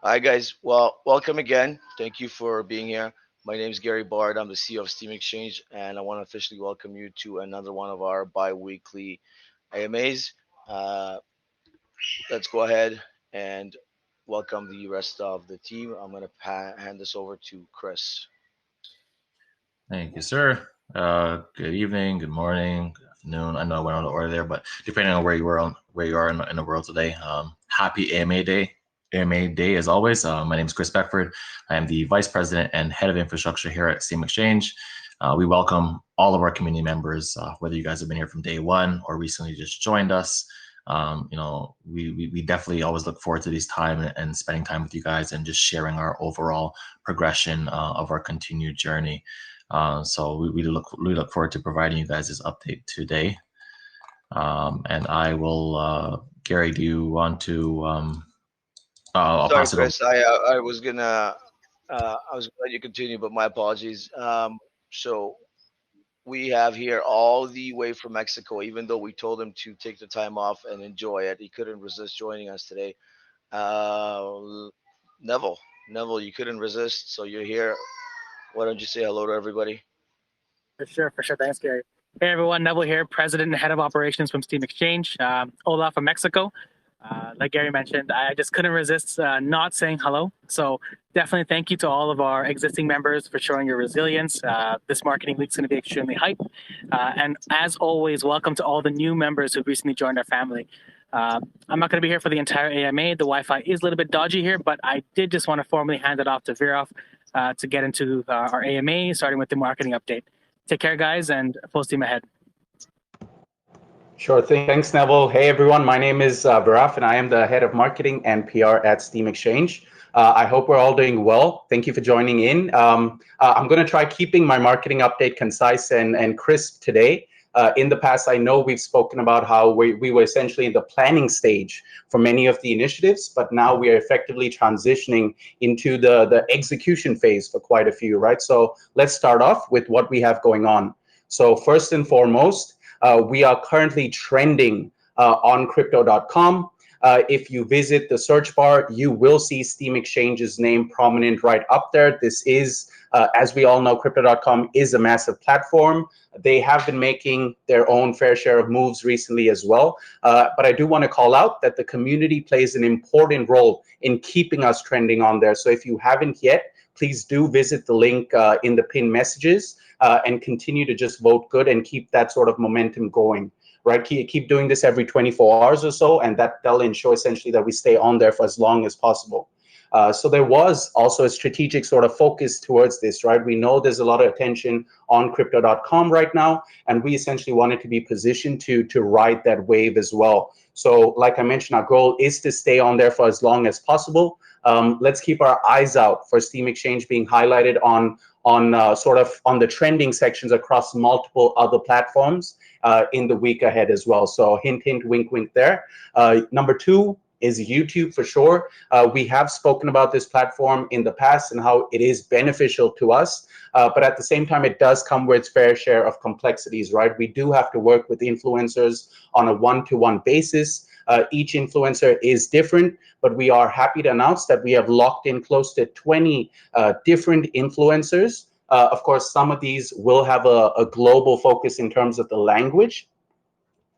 Hi, guys. Well, welcome again. Thank you for being here. My name is Gary Bard. I'm the CEO of Steam Exchange, and I want to officially welcome you to another one of our bi weekly AMAs. Uh, let's go ahead and welcome the rest of the team. I'm going to hand this over to Chris. Thank you, sir. Good evening, good morning, good afternoon. I know I went on the order there, but depending on where you are in the world today, happy AMA Day. AMA Day as always. My name is Chris Beckford. I am the Vice President and Head of Infrastructure here at Steam Exchange. We welcome all of our community members, whether you guys have been here from day one or recently just joined us. We definitely always look forward to these time and spending time with you guys and just sharing our overall progression of our continued journey. So we look forward to providing you guys this update today. And I will, Gary, do you want to? I'll Sorry, pass it over. Chris. I was gonna let you continue, but my apologies. So we have here all the way from Mexico. Even though we told him to take the time off and enjoy it, he couldn't resist joining us today. Uh, Neville, Neville, you couldn't resist, so you're here. Why don't you say hello to everybody? For sure. Thanks, Gary. Hey, everyone. Neville here, President and Head of Operations from Steam Exchange. Hola from Mexico. Like Gary mentioned, I just couldn't resist not saying hello. So definitely thank you to all of our existing members for showing your resilience. This marketing week is going to be extremely hype. And as always, welcome to all the new members who recently joined our family. I'm not going to be here for the entire AMA. The Wi-Fi is a little bit dodgy here, but I did just want to formally hand it off to Viraf to get into our AMA, starting with the marketing update. Take care, guys, and full steam ahead. Sure thing. Thanks, Neville. Hey, everyone. My name is Viraf, and I am the Head of Marketing and PR at Steam Exchange. I hope we're all doing well. Thank you for joining in. I'm going to try keeping my marketing update concise and crisp today. In the past, I know we've spoken about how we were essentially in the planning stage for many of the initiatives, but now we are effectively transitioning into the execution phase for quite a few, right? So let's start off with what we have going on. So first and foremost, we are currently trending on crypto.com. If you visit the search bar, you will see Steam Exchange's name prominent right up there. This is, as we all know, crypto.com is a massive platform. They have been making their own fair share of moves recently as well. But I do want to call out that the community plays an important role in keeping us trending on there. So if you haven't yet, please do visit the link in the pinned messages and continue to just vote good and keep that sort of momentum going. Right, keep doing this every 24 hours or so, and that'll ensure essentially that we stay on there for as long as possible. So there was also a strategic sort of focus towards this, right? We know there's a lot of attention on crypto.com right now, and we essentially wanted to be positioned to ride that wave as well. So like I mentioned, our goal is to stay on there for as long as possible. Let's keep our eyes out for Steam Exchange being highlighted on sort of on the trending sections across multiple other platforms in the week ahead as well. So hint, hint, wink, wink there. Number two is YouTube for sure. We have spoken about this platform in the past and how it is beneficial to us. But at the same time, it does come with its fair share of complexities, right? We do have to work with influencers on a one-to-one basis. Each influencer is different, but we are happy to announce that we have locked in close to 20 different influencers. Of course, some of these will have a global focus in terms of the language.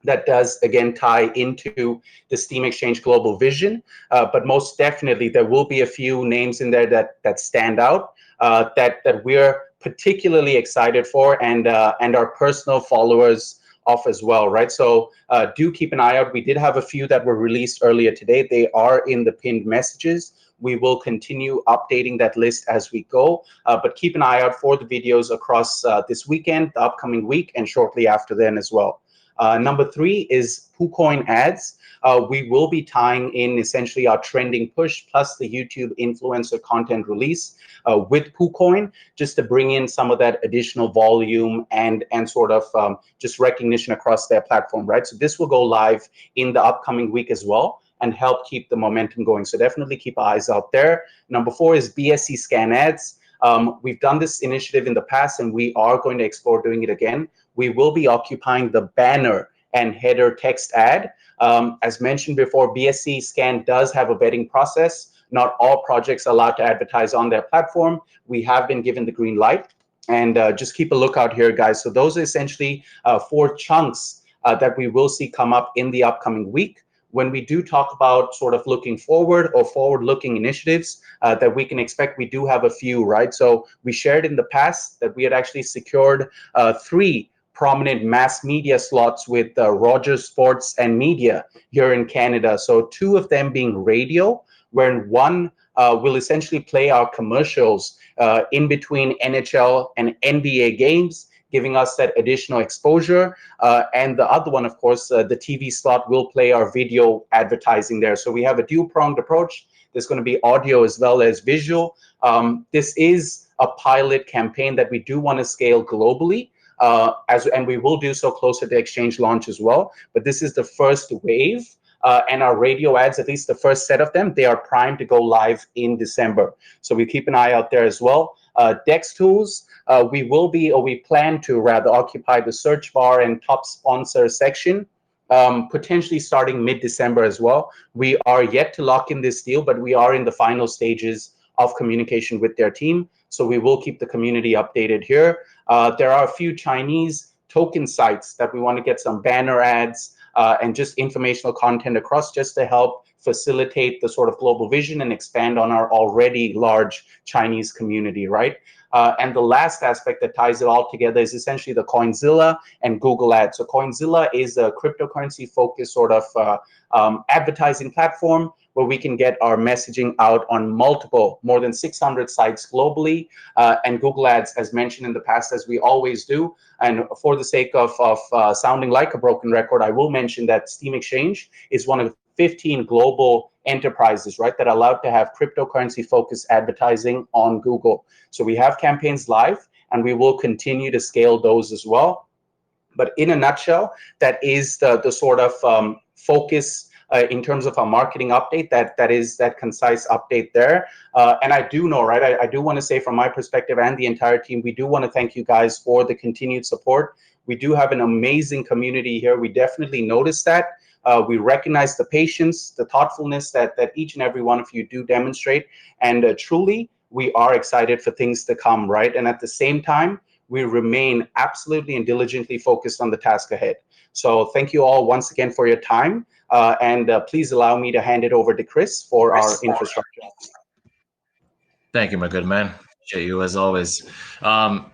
That does, again, tie into the Steam Exchange global vision. But most definitely, there will be a few names in there that stand out, that we're particularly excited for and our personal followers of as well, right? So do keep an eye out. We did have a few that were released earlier today. They are in the pinned messages. We will continue updating that list as we go, but keep an eye out for the videos across this weekend, the upcoming week, and shortly after then as well. Number three is PooCoin ads. We will be tying in essentially our trending push plus the YouTube influencer content release with PooCoin, just to bring in some of that additional volume and sort of just recognition across their platform, right? So this will go live in the upcoming week as well and help keep the momentum going. So definitely keep eyes out there. Number four is BSC scan ads. We've done this initiative in the past and we are going to explore doing it again. We will be occupying the banner and header text ad. As mentioned before, BSC scan does have a vetting process. not all projects are allowed to advertise on their platform. We have been given the green light, and just keep a lookout here, guys. So those are essentially 4 chunks that we will see come up in the upcoming week. When we do talk about sort of looking forward or forward-looking initiatives that we can expect, we do have a few, right? So we shared in the past that we had actually secured 3 prominent mass media slots with Rogers Sports and Media here in Canada. So 2 of them being radio, where one will essentially play our commercials in between NHL and NBA games, giving us that additional exposure. And the other one, of course, the TV slot will play our video advertising there. So we have a dual-pronged approach. There's going to be audio as well as visual. This is a pilot campaign that we do want to scale globally, and we will do so closer to exchange launch as well. But this is the first wave. And our radio ads, at least the first set of them, they are primed to go live in December. So we keep an eye out there as well. Dex Tools, we plan to rather occupy the search bar and top sponsor section, potentially starting mid-December as well. We are yet to lock in this deal, but we are in the final stages of communication with their team. So we will keep the community updated here. There are a few Chinese token sites that we want to get some banner ads and just informational content across, just to help facilitate the sort of global vision and expand on our already large Chinese community, right? And the last aspect that ties it all together is essentially the Coinzilla and Google Ads. So Coinzilla is a cryptocurrency-focused sort of advertising platform where we can get our messaging out on more than 600 sites globally. And Google Ads, as mentioned in the past, as we always do. And for the sake of sounding like a broken record, I will mention that Steam Exchange is one of 15 global enterprises, right, that are allowed to have cryptocurrency-focused advertising on Google. So we have campaigns live, and we will continue to scale those as well. But in a nutshell, that is the sort of focus in terms of our marketing update. That is that concise update there. And I do know, right, I do want to say from my perspective and the entire team, we do want to thank you guys for the continued support. We do have an amazing community here. We definitely notice that. We recognize the patience, the thoughtfulness that each and every one of you do demonstrate. And truly, we are excited for things to come, right? And at the same time, we remain absolutely and diligently focused on the task ahead. So thank you all once again for your time. And please allow me to hand it over to Chris for our infrastructure. Thank you, my good man. Appreciate you as always.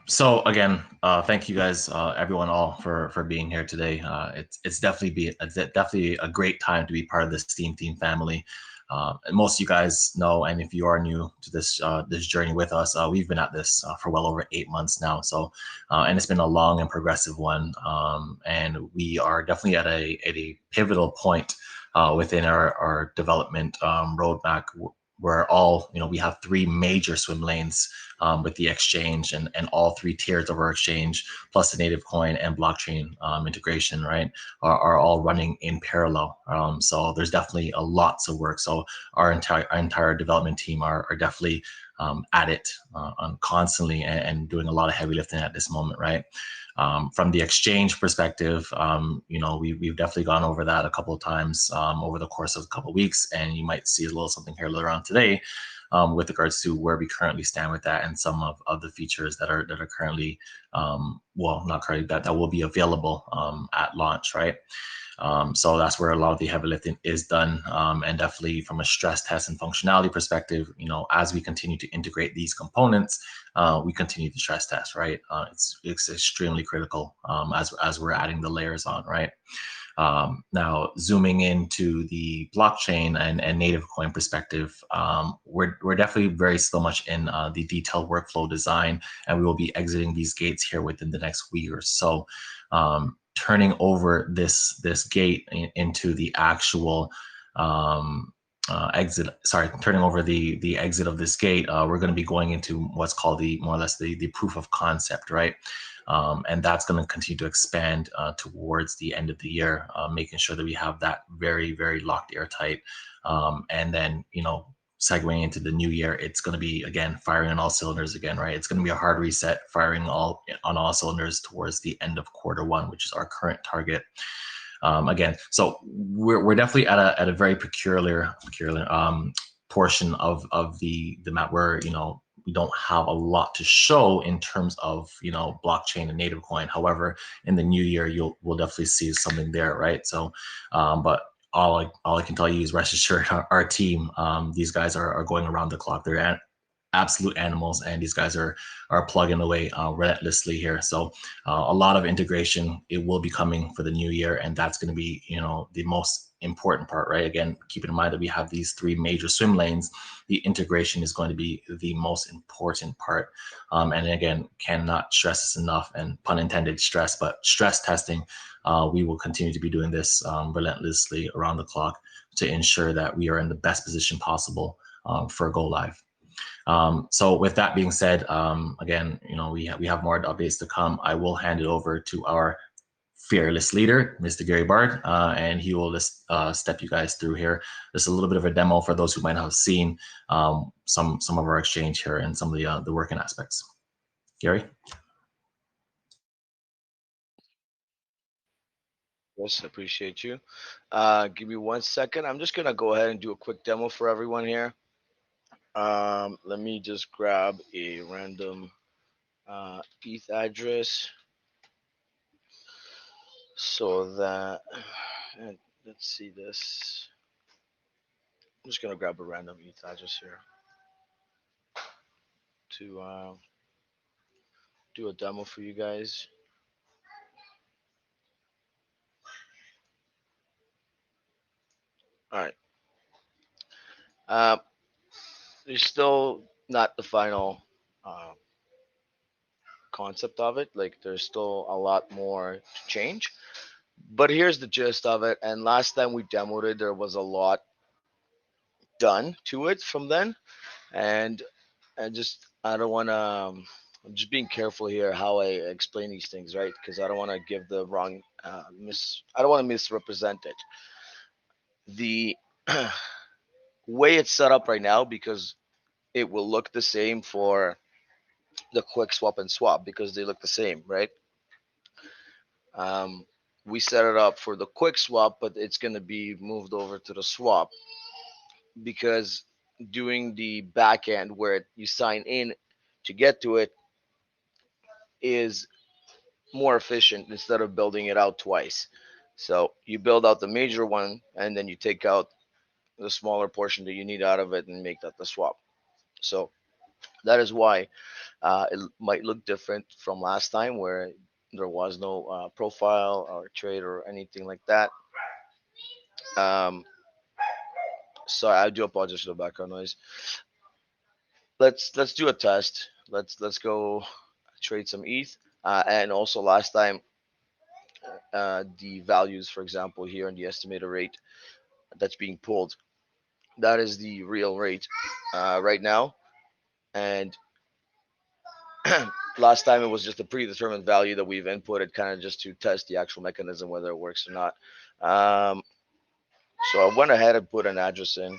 So again, thank you guys, everyone, all for being here today. It's definitely a great time to be part of the Steam Team family. And most of you guys know, and if you are new to this this journey with us, we've been at this for well over 8 months now. So, and it's been a long and progressive one. And we are definitely at a pivotal point within our development roadmap, where we have 3 major swim lanes with the exchange and all 3 tiers of our exchange, plus the native coin and blockchain integration, right, are all running in parallel. So there's definitely a lot of work. So our entire development team are definitely at it constantly and doing a lot of heavy lifting at this moment, right? From the exchange perspective, we've definitely gone over that a couple of times over the course of a couple of weeks, and you might see a little something here later on today with regards to where we currently stand with that and some of the features that are currently, not currently, that will be available at launch, right? So that's where a lot of the heavy lifting is done, and definitely from a stress test and functionality perspective, as we continue to integrate these components, we continue to stress test, right? It's extremely critical as we're adding the layers on, right? Now, zooming into the blockchain and native coin perspective, we're definitely very still much in the detailed workflow design, and we will be exiting these gates here within the next week or so. Turning over this gate into the actual exit. Sorry, turning over the exit of this gate. We're going to be going into what's called more or less the proof of concept, right? And that's going to continue to expand towards the end of the year, making sure that we have that very, very locked airtight. And then, segueing into the new year, it's going to be, again, firing on all cylinders again, right? It's going to be a hard reset, firing on all cylinders towards the end of Q1, which is our current target. Again, so we're definitely at a very peculiar portion of the map where we don't have a lot to show in terms of blockchain and native coin. However, in the new year, we'll definitely see something there, right? So, but all I can tell you is rest assured, our team, these guys are going around the clock. They're absolute animals, and these guys are plugging away relentlessly here. So a lot of integration, it will be coming for the new year, and that's going to be the most important part, right? Again, keep in mind that we have these 3 major swim lanes. The integration is going to be the most important part, and again, cannot stress this enough, and pun intended, stress, but stress testing. We will continue to be doing this relentlessly around the clock to ensure that we are in the best position possible for go live. So with that being said, again, we have more updates to come. I will hand it over to our fearless leader, Mr. Gary Bard, and he will just step you guys through here. Just a little bit of a demo for those who might not have seen some of our exchange here and some of the working aspects. Gary? Yes, appreciate you. Give me 1 second. I'm just gonna go ahead and do a quick demo for everyone here. Let me just grab a random ETH address so that, and let's see this. I'm just gonna grab a random ETH address here to do a demo for you guys. All right. Uh, there's still not the final uh, concept of it. Like, there's still a lot more to change. But here's the gist of it. And last time we demoed it, there was a lot done to it from then. And I don't want to. I'm just being careful here how I explain these things, right? Because I don't want to give the wrong I don't want to misrepresent it. The way it's set up right now, because it will look the same for the quick swap and swap because they look the same, right? Um, we set it up for the quick swap, but it's going to be moved over to the swap because doing the back end where you sign in to get to it is more efficient instead of building it out twice. So you build out the major one and then you take out the smaller portion that you need out of it and make that the swap. So that is why it might look different from last time where there was no profile or trade or anything like that. Um, so I do apologize for the background noise. Let's do a test. Let's go trade some ETH. And also last time, the values, for example, here in the estimator rate that's being pulled, that is the real rate right now. And last time it was just a predetermined value that we've inputted kind of just to test the actual mechanism, whether it works or not. Um, so I went ahead and put an address in.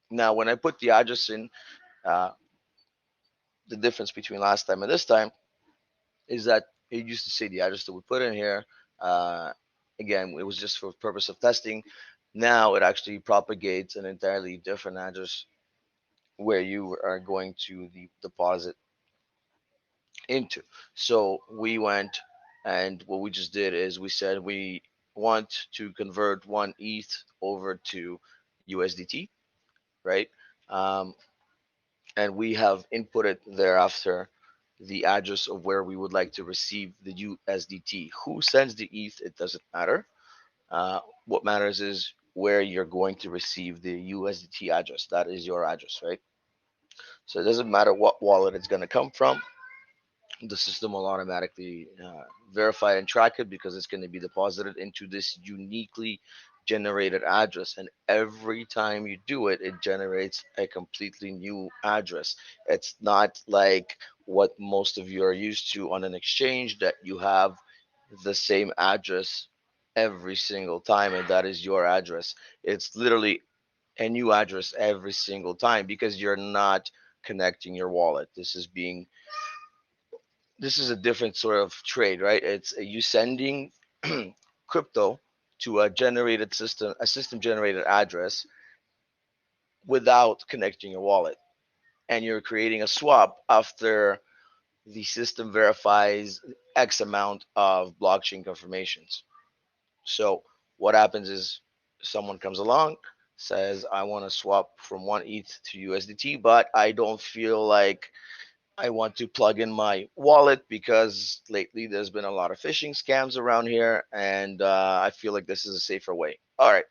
Now, when I put the address in, uh, the difference between last time and this time is that it used to say the address that we put in here. Uh, Again, it was just for the purpose of testing. Now it actually propagates an entirely different address where you are going to the deposit into. So we went and what we just did is we said we want to convert 1 ETH over to USDT, right? Um, and we have inputted thereafter the address of where we would like to receive the USDT. Who sends the ETH? It doesn't matter. What matters is where you're going to receive the USDT address. That is your address, right? So it doesn't matter what wallet it's going to come from. The system will automatically verify and track it because it's going to be deposited into this uniquely generated address. And every time you do it, it generates a completely new address. It's not like what most of you are used to on an exchange that you have the same address every single time, and that is your address. It's literally a new address every single time because you're not connecting your wallet. This is a different sort of trade, right? It's you sending crypto to a system generated address without connecting your wallet, and you're creating a swap after the system verifies X amount of blockchain confirmations. So what happens is someone comes along, says, I want to swap from one ETH to USDT, but I don't feel like I want to plug in my wallet because lately there's been a lot of phishing scams around here, and I feel like this is a safer way. All right.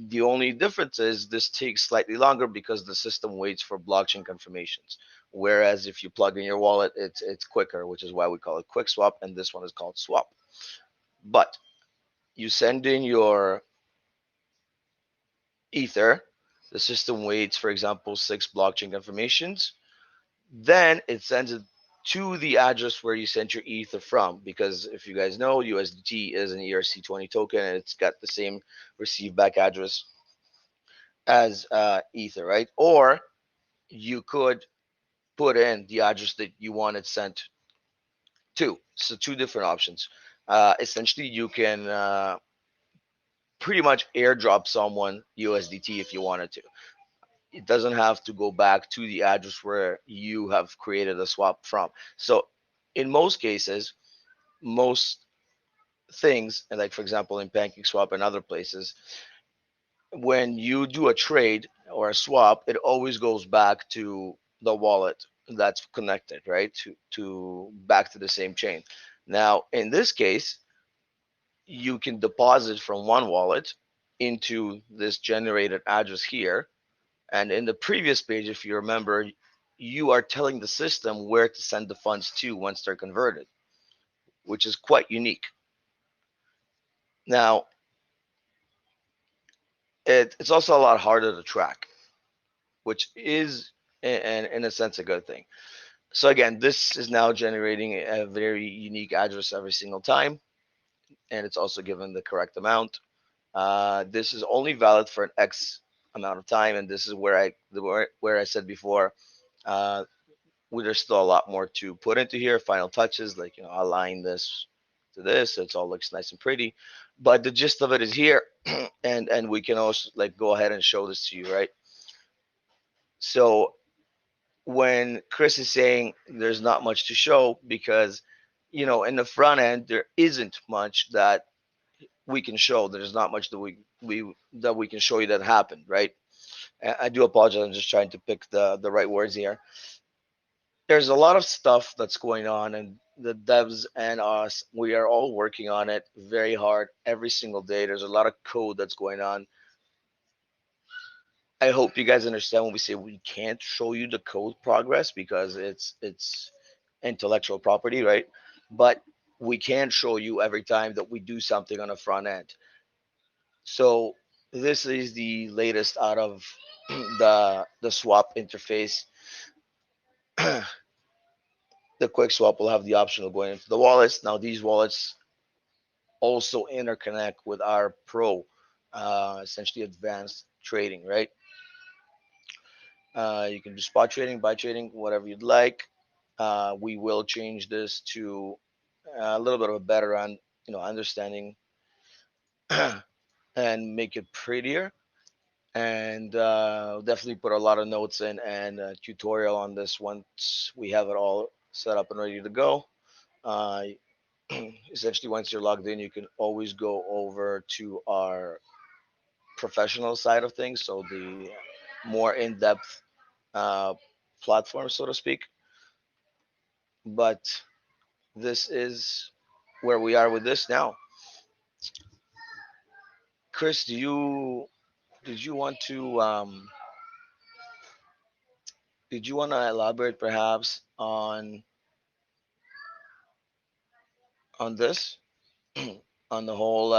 The only difference is this takes slightly longer because the system waits for blockchain confirmations. Whereas if you plug in your wallet, it's quicker, which is why we call it quick swap, and this one is called swap. But you send in your Ether, the system waits, for example, 6 blockchain confirmations. Then it sends it to the address where you sent your Ether from. Because if you guys know, USDT is an ERC20 token and it's got the same receive back address as Ether, right? Or you could put in the address that you want it sent to. So, two different options. Essentially, you can pretty much airdrop someone USDT if you wanted to. It doesn't have to go back to the address where you have created a swap from. So in most cases, most things, and like for example in PancakeSwap and other places, when you do a trade or a swap, it always goes back to the wallet that's connected, right? To back to the same chain. Now, in this case, you can deposit from one wallet into this generated address here. And in the previous page, if you remember, you are telling the system where to send the funds to once they're converted, which is quite unique. Now, it's also a lot harder to track, which is, in a sense, a good thing. So again, this is now generating a very unique address every single time, and it's also given the correct amount. This is only valid for an X amount of time, and this is where I said before, uh, there's still a lot more to put into here. Final touches, like align this to this, so it all looks nice and pretty. But the gist of it is here, and we can also like go ahead and show this to you, right? So when Chris is saying there's not much to show because in the front end there isn't much that we can show. There's not much that we can show you that happened, right? I do apologize. I'm just trying to pick the right words here. There's a lot of stuff that's going on, and the devs and us, we are all working on it very hard every single day. There's a lot of code that's going on. I hope you guys understand when we say we can't show you the code progress because it's intellectual property, right? But we can show you every time that we do something on the front end. So this is the latest out of the swap interface. The quick swap will have the option of going into the wallets. Now these wallets also interconnect with our pro, essentially advanced trading, right? You can do spot trading, buy trading, whatever you'd like. We will change this to a little bit of a better understanding and make it prettier. And definitely put a lot of notes in and a tutorial on this once we have it all set up and ready to go. Uh, essentially, once you're logged in, you can always go over to our professional side of things, so the more in-depth uh, platform, so to speak. But this is where we are with this now. Chris, did you want to elaborate perhaps on this on the whole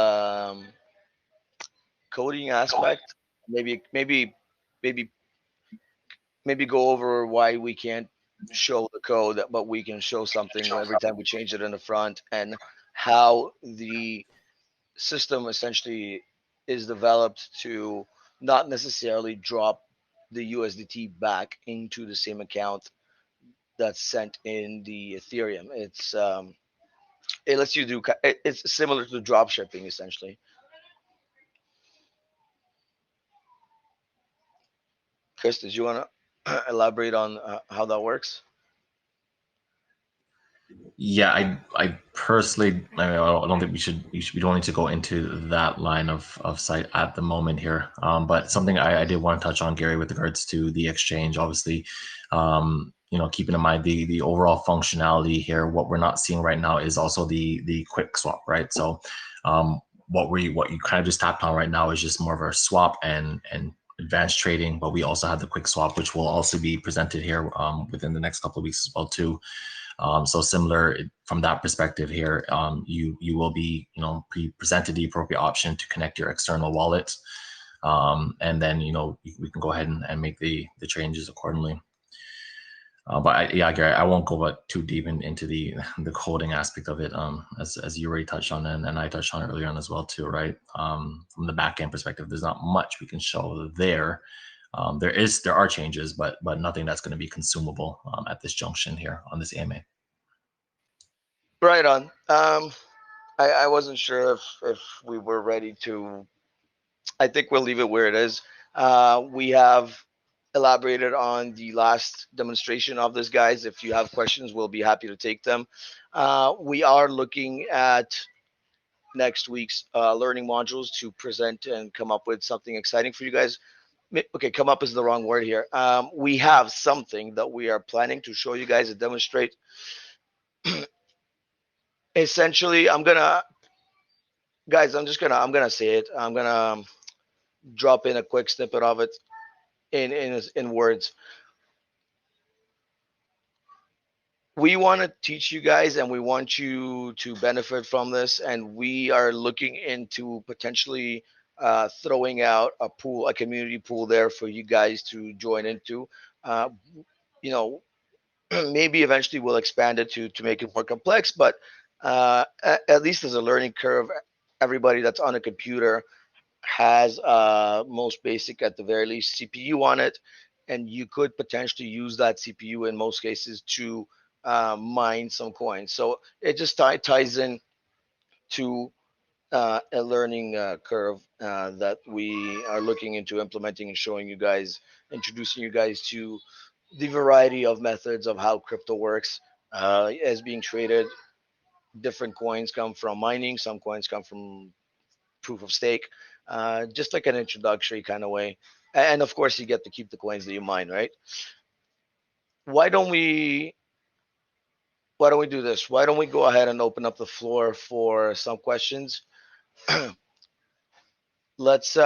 coding aspect? Maybe maybe go over why we can't show the code, but we can show something every time we change it in the front, and how the system essentially is developed to not necessarily drop the USDT back into the same account that's sent in the Ethereum. It lets you do. It's similar to drop shipping essentially. Chris, did you want to elaborate on how that works? Yeah, I personally, I don't think we don't need to go into that line of sight at the moment here. But something I did want to touch on, Gary, with regards to the exchange, obviously, keeping in mind the overall functionality here. What we're not seeing right now is also the quick swap, right? So, what you kind of just tapped on right now is just more of a swap and advanced trading, but we also have the quick swap, which will also be presented here within the next couple of weeks as well too. So similar from that perspective here, you will be presented the appropriate option to connect your external wallet, and then we can go ahead and make the changes accordingly. Yeah, Gary, I won't go too deep into the coding aspect of it, as you already touched on and I touched on earlier on as well too, right? From the back end perspective, there's not much we can show there. There are changes, but nothing that's going to be consumable at this junction here on this AMA. Right on. I wasn't sure if we were ready to. I think we'll leave it where it is. We have elaborated on the last demonstration of this, guys. If you have questions, we'll be happy to take them. We are looking at next week's learning modules to present and come up with something exciting for you guys. Okay, come up is the wrong word here. We have something that we are planning to show you guys and demonstrate. Essentially, guys, I'm gonna say it. I'm gonna drop in a quick snippet of it in words. We want to teach you guys and we want you to benefit from this, and we are looking into potentially throwing out a community pool there for you guys to join into. uh, you know Maybe eventually we'll expand it to make it more complex, but at least as a learning curve, everybody that's on a computer has most basic, at the very least, CPU on it, and you could potentially use that CPU in most cases to mine some coins. So it just ties in to a learning curve that we are looking into implementing and showing you guys, introducing you guys to the variety of methods of how crypto works as being traded. Different coins come from mining, some coins come from proof of stake, just like an introductory kind of way. And of course, you get to keep the coins that you mine, right? Why don't we? Why don't we do this? Why don't we go ahead and open up the floor for some questions? Let's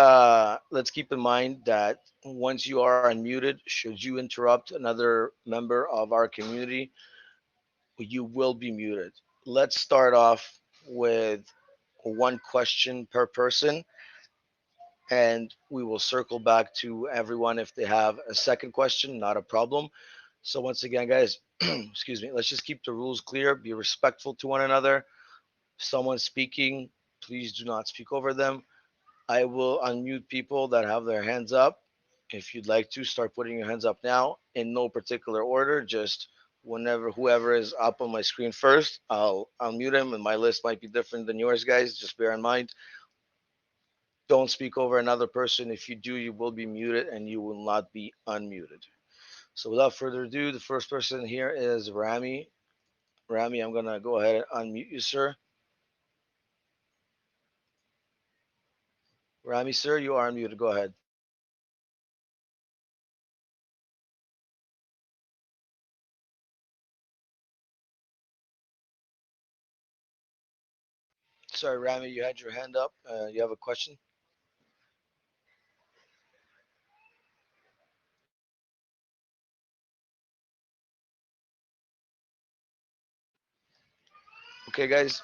keep in mind that once you are unmuted, should you interrupt another member of our community, you will be muted. Let's start off with one question per person, and we will circle back to everyone if they have a second question. Not a problem. So once again, guys, excuse me, let's just keep the rules clear, be respectful to one another. If someone's speaking, please do not speak over them. I will unmute people that have their hands up. If you'd like to, start putting your hands up now in no particular order, just whenever whoever is up on my screen first, I'll unmute him, and my list might be different than yours, guys. Just bear in mind. Don't speak over another person. If you do, you will be muted and you will not be unmuted. So without further ado, the first person here is Rami. Rami, I'm gonna go ahead and unmute you, sir. Rami, sir, you are unmuted. Go ahead. Sorry, Rami, you had your hand up. You have a question? Okay, guys.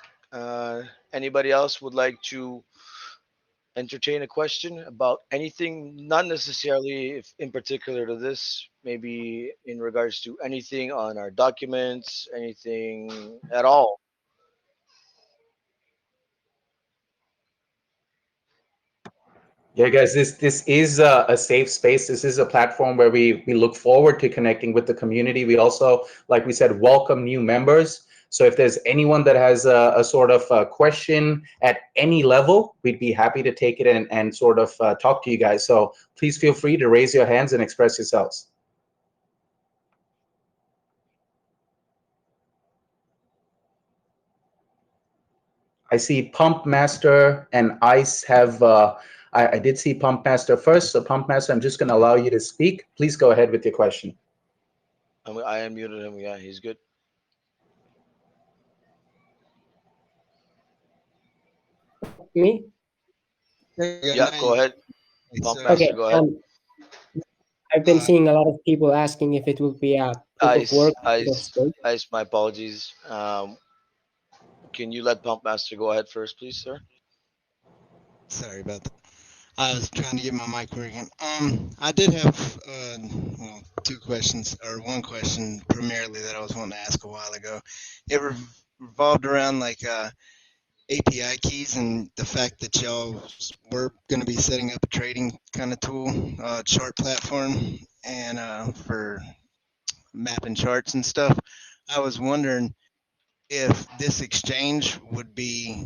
Anybody else would like to entertain a question about anything, not necessarily if in particular to this, maybe in regards to anything on our documents, anything at all? Yeah, guys, this is a safe space. This is a platform where we look forward to connecting with the community. We also, like we said, welcome new members. So if there's anyone that has a sort of question at any level, we'd be happy to take it and sort of talk to you guys. So please feel free to raise your hands and express yourselves. I see Pump Master and Ice have, I did see Pump Master first. So Pump Master, I'm just going to allow you to speak. Please go ahead with your question. I unmuted him. Yeah, he's good. Me? Yeah, go ahead. Pump Okay. Master, go ahead. I've been seeing a lot of people asking if it will be a proof of Ice, work, proof of Ice, stake. Ice. My apologies. Can you let Pump Master go ahead first, please, sir? Sorry about that. I was trying to get my mic working. I did have two questions, or one question primarily that I was wanting to ask a while ago. It revolved around like API keys and the fact that y'all were going to be setting up a trading kind of tool, chart platform, and for mapping charts and stuff. I was wondering if this exchange would be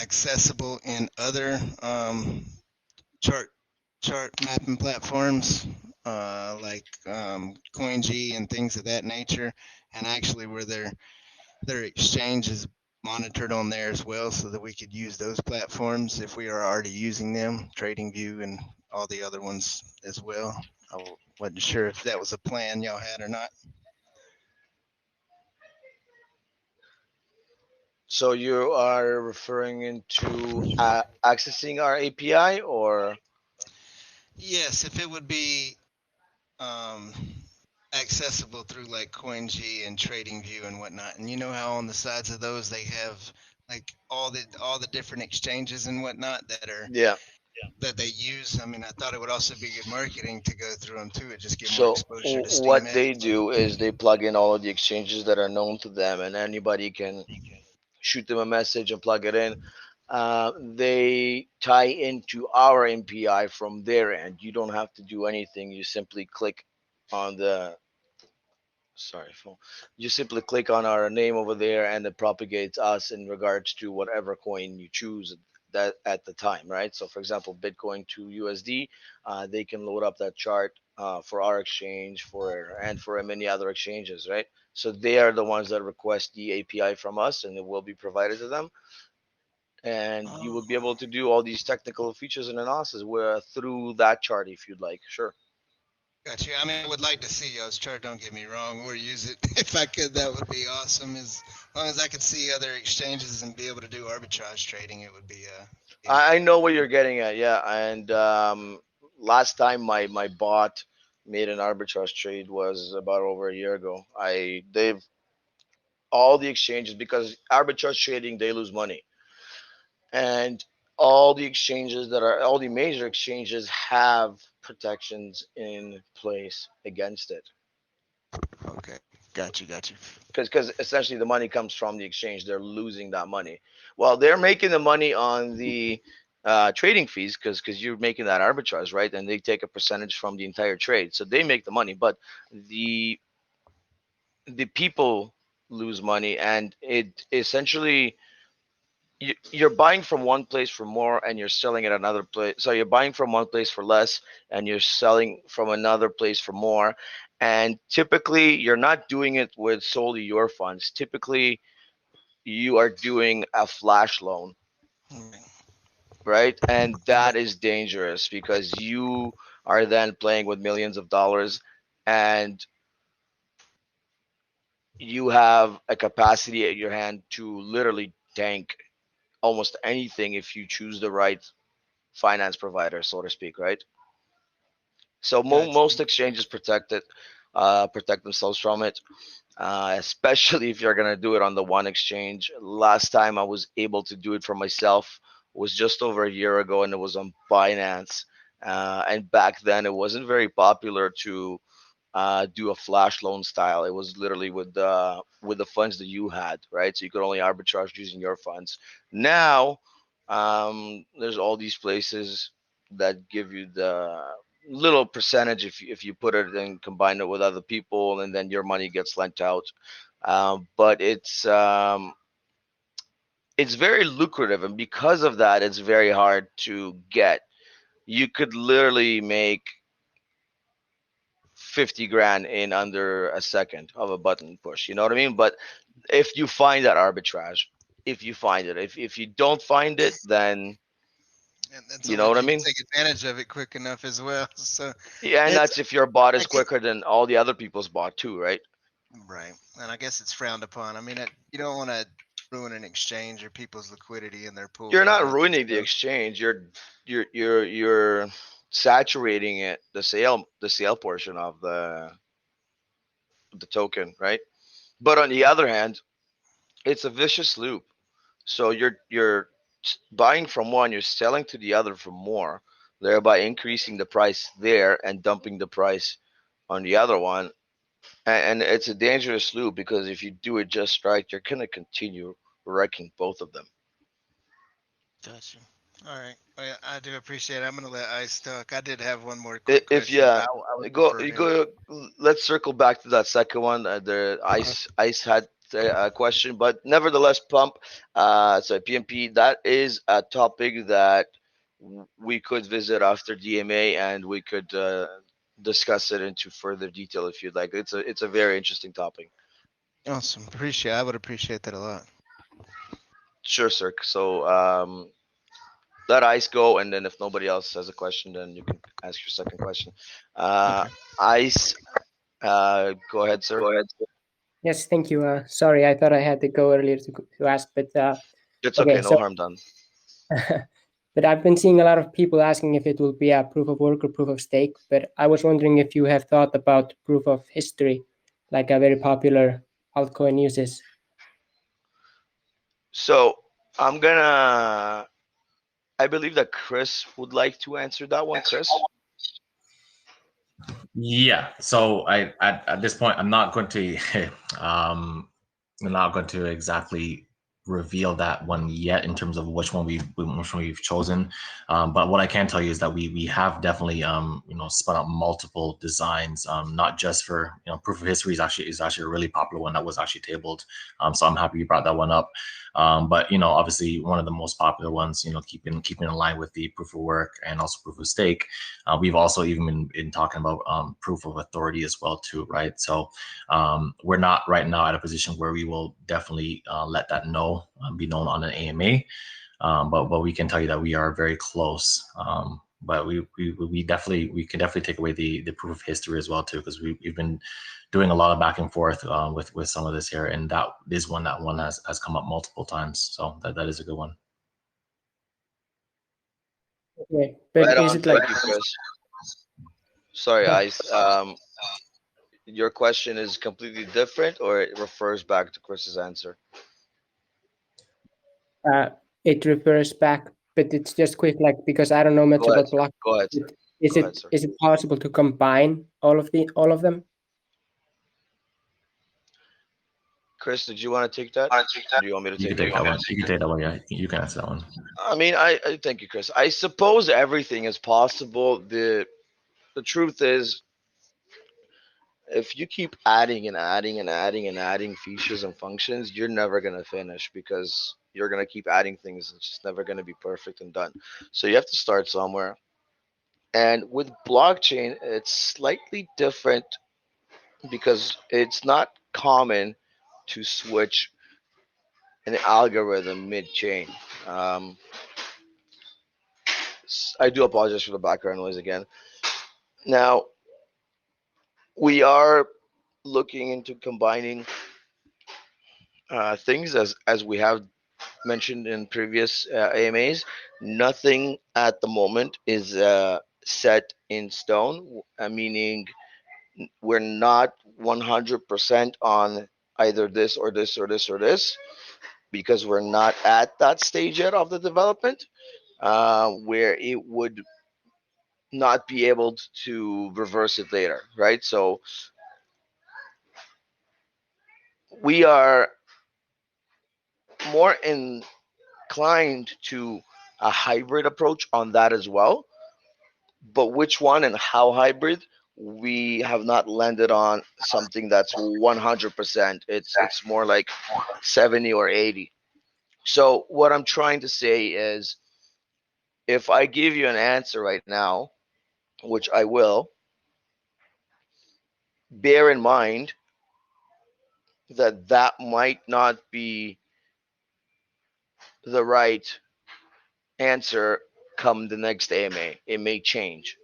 accessible in other chart mapping platforms like CoinG and things of that nature, and actually where their exchange is monitored on there as well, so that we could use those platforms if we are already using them, TradingView and all the other ones as well. I wasn't sure if that was a plan y'all had or not. So you are referring into accessing our API, or Yes, if it would be um, accessible through like CoinG and TradingView and whatnot. And you know how on the sides of those they have like all the different exchanges and whatnot yeah. that they use. I mean, I thought it would also be good marketing to go through them too. It just get more So exposure to what SteamX. they do is they plug in all of the exchanges that are known to them, and anybody can shoot them a message and plug it in. They tie into our MPI from their end. You don't have to do anything. You simply click on the sorry phone. You simply click on our name over there, and it propagates us in regards to whatever coin you choose that at the time, right? So, for example, Bitcoin to USD, they can load up that chart for our exchange for many other exchanges, right? So they are the ones that request the API from us, and it will be provided to them, and you will be Oh, able to do all these technical features and analysis where through that chart if you'd like. Sure. gotcha. I mean, I would like to see y'all's chart. Don't get me wrong, or use it if I could. That would be awesome. As long as I could see other exchanges and be able to do arbitrage trading, it would be yeah. I know what you're getting at, yeah. And last time my bot made an arbitrage trade was about over a year ago. They've all the exchanges, because arbitrage trading they lose money, and all the major exchanges have protections in place against it, Okay, got you. because essentially the money comes from the exchange. They're losing that money. Well, they're making the money on the trading fees, because you're making that arbitrage, right? And they take a percentage from the entire trade, so they make the money. But the the people lose money, and it essentially you're buying from one place for more and you're selling at another place. So you're buying from one place for less and you're selling from another place for more. And typically, you're not doing it with solely your funds. Typically, you are doing a flash loan, Right. right? And Right. that is dangerous because you are then playing with millions of dollars, and you have a capacity at your hand to literally tank almost anything if you choose the right finance provider, so to speak, right? So Gotcha. most exchanges protect themselves from it, especially if you're gonna do it on the one exchange. Last time I was able to do it for myself was just over a year ago, and it was on Binance. And back then, it wasn't very popular to do a flash loan style. It was literally with the funds that you had, right? So you could only arbitrage using your funds. Now, there's all these places that give you the little percentage if you put it and combine it with other people, and then your money gets lent out. But it's very lucrative, and because of that, it's very hard to get. You could literally make 50 grand in under a second of a button push. You know what I mean? But if you find that arbitrage, if you find it, if you don't find it, then And that's you only know what if I you can mean? take advantage of it quick enough as well. So Yeah, and it's that's if your bot I is get quicker than all the other people's bot too, right? right, and I guess it's frowned upon. I mean, you don't want to ruin an exchange or people's liquidity in their pool You're or not nothing. ruining the So exchange. You're saturating it, the sale portion of the token, right? But on the other hand, it's a vicious loop. So you're buying from one, you're selling to the other for more, thereby increasing the price there and dumping the price on the other one. And it's a dangerous loop because if you do it just right, you're gonna continue wrecking both of them. gotcha. All right. Well, yeah, I do appreciate it. I'm gonna let Ice talk. I did have one more I- quick If question, but yeah, I would go prefer you him. go. Let's circle back to that second one. The ice had a question, but nevertheless, pump. So PMP, that is a topic that we could visit after DMA, and we could discuss it into further detail if you'd like. It's a very interesting topic. Awesome. Appreciate. I would appreciate that a lot. Sure, sir. So let ice go, and then if nobody else has a question, then you can ask your second question. Uh, Okay. ice, go ahead, sir. Yes, thank you. Sorry, I thought I had to go earlier to ask, but It's okay, okay. no So, harm done. but I've been seeing a lot of people asking if it will be a proof of work or proof of stake. But I was wondering if you have thought about proof of history, like a very popular altcoin uses. So I'm gonna. I believe that Chris would like to answer that one. Chris. Yeah. So at this point, I'm not going to I'm not going to exactly reveal that one yet in terms of which one we've chosen. But what I can tell you is that we have definitely spun up multiple designs, not just for proof of history is actually a really popular one that was actually tabled. So I'm happy you brought that one up. But obviously one of the most popular ones, keeping in line with the proof of work and also proof of stake. We've also even been talking about proof of authority as well too, right? So we're not right now at a position where we will definitely let that be known on an AMA, but we can tell you that we are very close. But we can definitely take away the proof of history as well too, because we've been doing a lot of back and forth with some of this here, and that is one has come up multiple times. So that is a good one. Okay, Right but is on. it like Thank you, Chris. Sorry, Ice. Your question is completely different, or it refers back to Chris's answer. uh, it refers back, but it's just quick, like because I don't know much Go ahead, about sir. block. Go ahead, sir. Is Go ahead, it sir. is it possible to combine all of them? Chris, did you want to take that? Or do you want me to You can take it? take that one. You can take that one. Yeah, you can answer that one. I mean, I thank you, Chris. I suppose everything is possible. The truth is, if you keep adding and adding and adding and adding features and functions, you're never gonna finish because you're gonna keep adding things. It's just never gonna be perfect and done. So you have to start somewhere. And with blockchain, it's slightly different because it's not common to switch an algorithm mid-chain. Um, I do apologize for the background noise again. Now we are looking into combining things as we have mentioned in previous AMAs. Nothing at the moment is set in stone, meaning we're not 100% on either this or this or this or this because we're not at that stage yet of the development where it would not be able to reverse it later, right? So we are more inclined to a hybrid approach on that as well. But which one and how hybrid, we have not landed on something that's 100%. It's more like 70 or 80. So what I'm trying to say is, if I give you an answer right now, which I will, bear in mind that that might not be the right answer come the next AMA. It may change.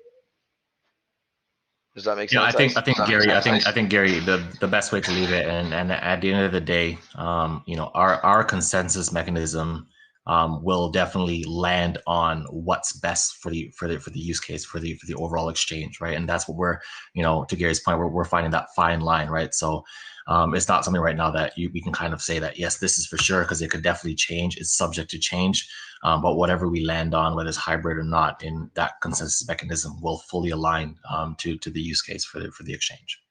Does that make Yeah, sense, I Ice? think Gary, I think Gary, the best way to leave it, and at the end of the day, our consensus mechanism will definitely land on what's best for the use case for the overall exchange, right? And that's what we're, to Gary's point, we're finding that fine line, right? So it's not something right now that we can kind of say that yes, this is for sure, because it could definitely change. It's subject to change, but whatever we land on, whether it's hybrid or not, in that consensus mechanism will fully align to the use case for the exchange.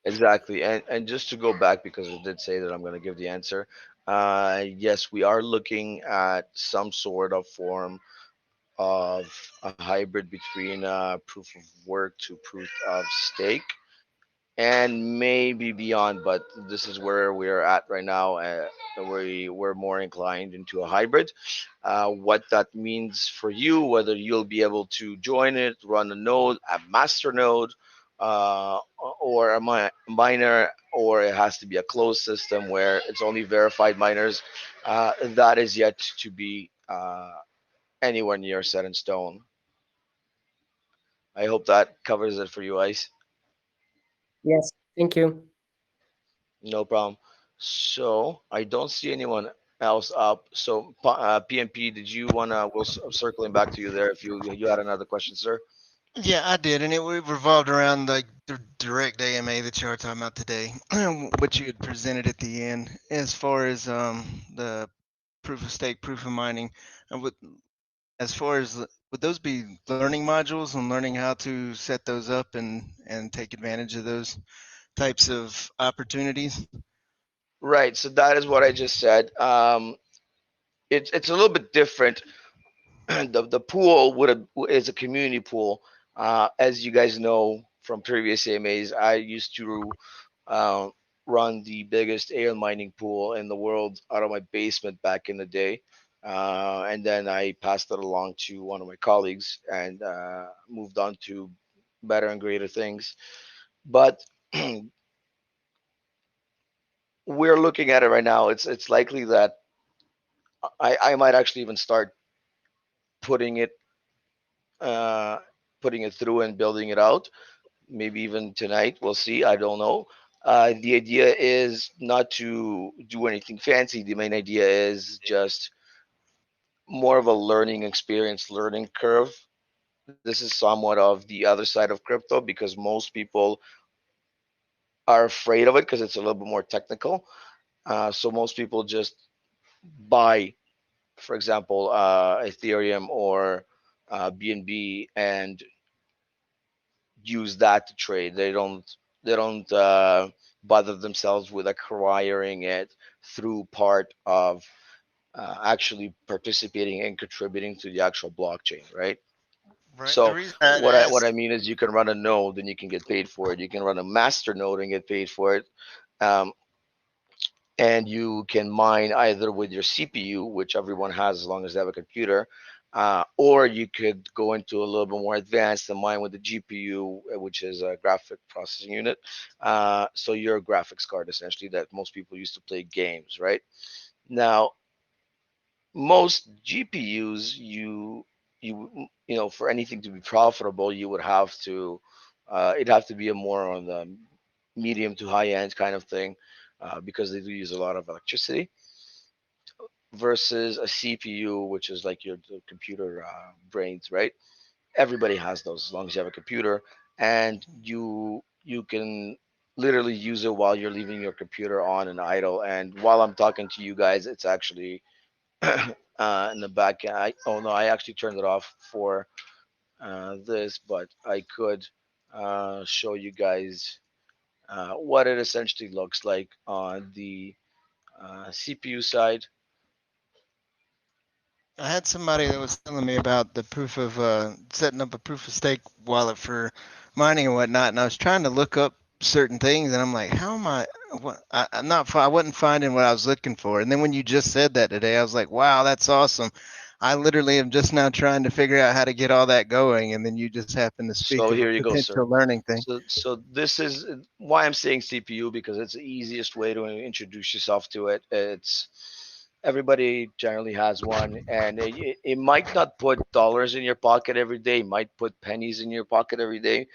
Exactly. And just to go back, because I did say that I'm going to give the answer. Yes, we are looking at some sort of form of a hybrid between proof of work to proof of stake, and maybe beyond. But this is where we're at right now. We're more inclined into a hybrid. What that means for you, whether you'll be able to join it, run a node, a master node, or a miner, or it has to be a closed system where it's only verified miners, that is yet to be anywhere near set in stone. I hope that covers it for you, Ice. Yes, thank you. No problem. So I don't see anyone else up. So PMP, did you wanna? I'm circling back to you there. If you had another question, sir. Yeah, I did, and it revolved around like the direct AMA that you were talking about today, what you had presented at the end, as far as the proof of stake, proof of mining, and as far as would those be learning modules and learning how to set those up and take advantage of those types of opportunities? Right. So that is what I just said. It's a little bit different. The pool is a community pool. As you guys know from previous AMAs, I used to uh, run the biggest air mining pool in the world out of my basement back in the day. And then I passed it along to one of my colleagues and moved on to better and greater things. But we're looking at it right now. It's likely that I might actually even start putting it uh, putting it through and building it out. Maybe even tonight. We'll see. I don't know. The idea is not to do anything fancy. The main idea is just more of a learning experience, learning curve. This is somewhat of the other side of crypto because most people are afraid of it because it's a little bit more technical. So most people just buy, for example, Ethereum or BNB and use that to trade. They don't bother themselves with acquiring it through part of actually participating and contributing to the actual blockchain, right? Right. The So reason I'd what I asked. mean is you can run a node and you can get paid for it. You can run a master node and get paid for it. Um, and you can mine either with your CPU, which everyone has as long as they have a computer, or you could go into a little bit more advanced and mine with the GPU, which is a graphic processing unit. So your graphics card, essentially, that most people use to play games, right? Now, most GPUs, for anything to be profitable, you would have to, it'd have to be a more on the medium to high end kind of thing, because they do use a lot of electricity versus a CPU, which is like your the computer brains, right? Everybody has those as long as you have a computer, and you can literally use it while you're leaving your computer on and idle. And while I'm talking to you guys, it's actually in the back. Oh no, I actually turned it off for this, but I could show you guys what it essentially looks like on the CPU side. I had somebody that was telling me about the proof of setting up a proof of stake wallet for mining and whatnot, and I was trying to look up certain things, and I'm like, how am I? What I'm not. I wasn't finding what I was looking for, and then when you just said that today, I was like, wow, that's awesome. I literally am just now trying to figure out how to get all that going, and then you just happened to speak So of a here you go, sir. potential learning thing. So this is why I'm saying CPU, because it's the easiest way to introduce yourself to it. It's everybody generally has one, and it might not put dollars in your pocket every day, it might put pennies in your pocket every day.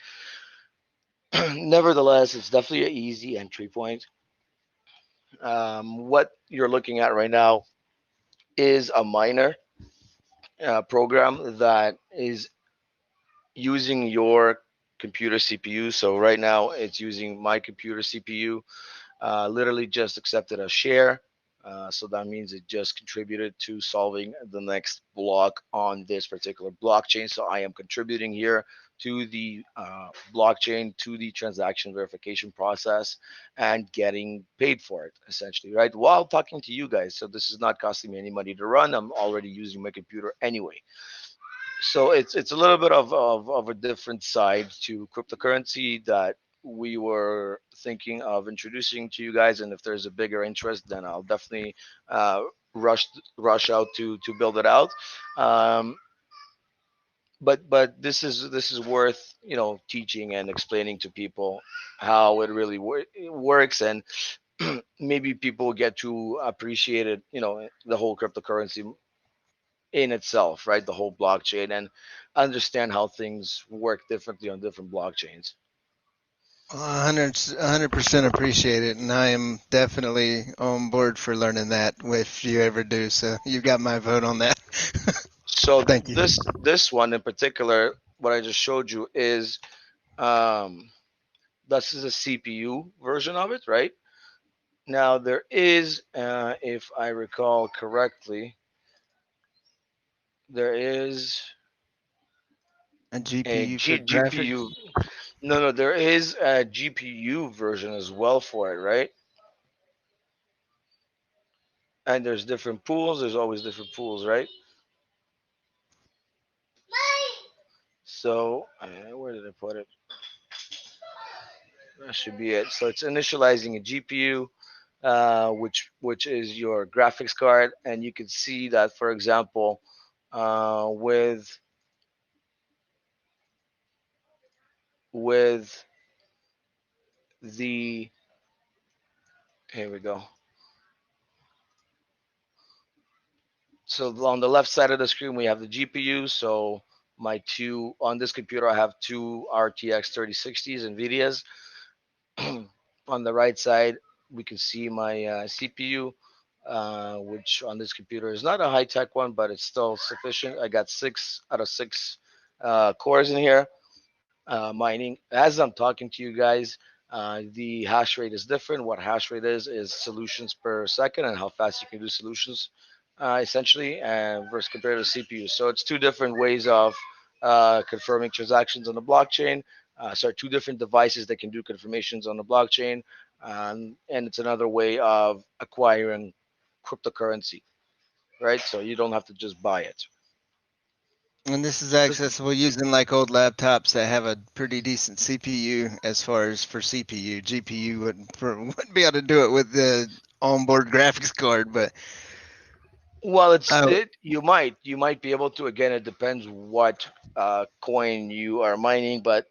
Nevertheless, it's definitely an easy entry point. What you're looking at right now is a miner program that is using your computer CPU. So right now it's using my computer CPU. Literally just accepted a share. So that means it just contributed to solving the next block on this particular blockchain. So I am contributing here to the blockchain, to the transaction verification process, and getting paid for it, essentially, right? While talking to you guys. So this is not costing me any money to run. I'm already using my computer anyway. So it's a little bit of a different side to cryptocurrency that we were thinking of introducing to you guys. And if there's a bigger interest, then I'll definitely uh, rush rush out to build it out. Um, but this is worth teaching and explaining to people how it really works, and maybe people get to appreciate it, the whole cryptocurrency in itself, right? The whole blockchain, and understand how things work differently on different blockchains. 100% appreciate it, and I am definitely on board for learning that if you ever do. So you got my vote on that. So Thank you. this one in particular, what I just showed you is um, this is a CPU version of it, right? Now there is, if I recall correctly, there is A a GPU for GPU. graphics. No, there is a GPU version as well for it, right? And there's different pools. There's always different pools, right? So where did I put it? That should be it. So it's initializing a GPU, which is your graphics card, and you can see that, for example, with with the here we go. So on the left side of the screen we have the GPU. So my two on this computer I have two RTX 3060s NVIDIA's. On the right side, we can see my CPU, which on this computer is not a high tech one, but it's still sufficient. I got 6 out of 6 cores in here mining. As I'm talking to you guys, the hash rate is different. What hash rate is solutions per second and how fast you can do solutions, essentially, versus compared to CPU. So it's two different ways of confirming transactions on the blockchain. So two different devices that can do confirmations on the blockchain, and it's another way of acquiring cryptocurrency, right? So you don't have to just buy it. And this is This, accessible using like old laptops that have a pretty decent CPU as far as for CPU. GPU wouldn't be able to do it with the onboard graphics card, but well, it's I, it. You might be able to. Again, it depends what coin you are mining, but